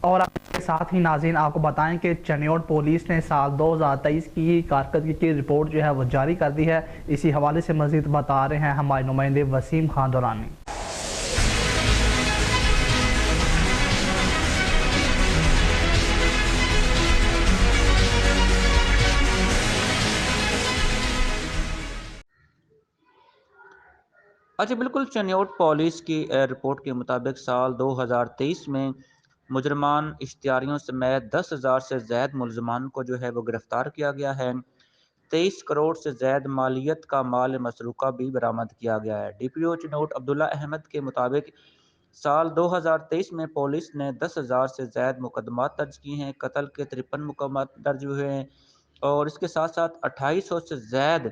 اور آپ کے ساتھ ہی ناظرین آپ کو بتائیں کہ چنیوٹ پولیس نے سال 2023 کی کارکردگی کی رپورٹ جو ہے وہ جاری کر دی ہے۔ اسی حوالے سے مزید بتا رہے ہیں ہمارے نمائندے وسیم خان دورانی۔ اچھا بالکل، چنیوٹ پولیس کی رپورٹ کے مطابق سال 2023 میں مجرمان اشتہاریوں سمیت 10,000 سے زائد ملزمان کو جو ہے وہ گرفتار کیا گیا ہے۔ 23 کروڑ سے زائد مالیت کا مال مسروقہ بھی برآمد کیا گیا ہے۔ ڈی پی او چنیوٹ عبداللہ احمد کے مطابق سال 2023 میں پولیس نے 10,000 سے زائد مقدمات درج کی ہیں، قتل کے 53 مقدمات درج ہوئے ہیں، اور اس کے ساتھ ساتھ 2800 سے زائد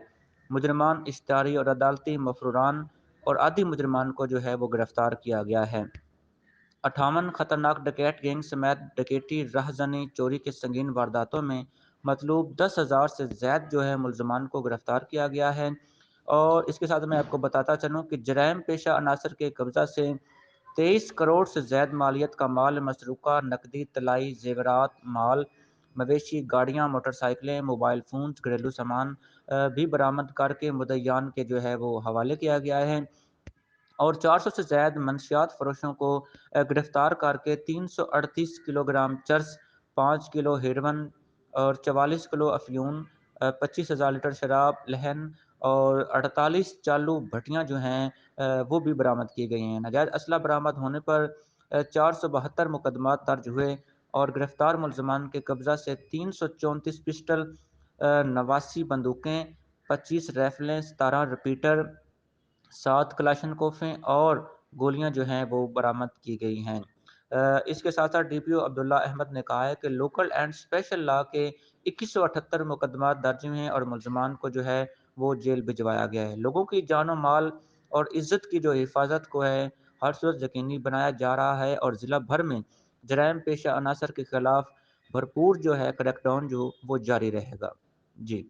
مجرمان اشتہاری اور عدالتی مفروران اور عادی مجرمان کو جو ہے وہ گرفتار کیا گیا ہے۔ 58 خطرناک ڈکیت گینگ سمیت ڈکیتی، رہزنی، چوری کے سنگین وارداتوں میں مطلوب 10,000 سے زائد جو ہے ملزمان کو گرفتار کیا گیا ہے۔ اور اس کے ساتھ میں آپ کو بتاتا چلوں کہ جرائم پیشہ عناصر کے قبضہ سے 23 کروڑ سے زائد مالیت کا مال مسروقہ، نقدی، طلائی، زیورات، مال، مویشی، گاڑیاں، موٹر سائیکلیں، موبائل فونز، گھریلو سامان بھی برآمد کر کے مدعیان کے جو ہے وہ حوالے کیا گیا ہے، اور 400 سے زائد منشیات فروشوں کو گرفتار کر کے 338 کلو گرام چرس، 5 کلو ہیروئن اور 44 کلو افیون، 25,000 لیٹر شراب لہن اور 48 چالو بھٹیاں جو ہیں وہ بھی برآمد کی گئی ہیں۔ ناجائز اسلحہ برآمد ہونے پر 472 مقدمات درج ہوئے، اور گرفتار ملزمان کے قبضہ سے 334 پسٹل، 89 بندوقیں، 25 رائفلیں، 17 ریپیٹر، 7 کلاشنکوفیں اور گولیاں جو ہیں وہ برآمد کی گئی ہیں۔ اس کے ساتھ ساتھ ڈی پی او عبداللہ احمد نے کہا ہے کہ لوکل اینڈ اسپیشل لا کے 2178 مقدمات درج ہوئے ہیں، اور ملزمان کو جو ہے وہ جیل بھجوایا گیا ہے۔ لوگوں کی جان و مال اور عزت کی جو حفاظت کو ہے ہر صورت یقینی بنایا جا رہا ہے، اور ضلع بھر میں جرائم پیشہ عناصر کے خلاف بھرپور جو ہے کریک ڈاؤن جو وہ جاری رہے گا۔ جی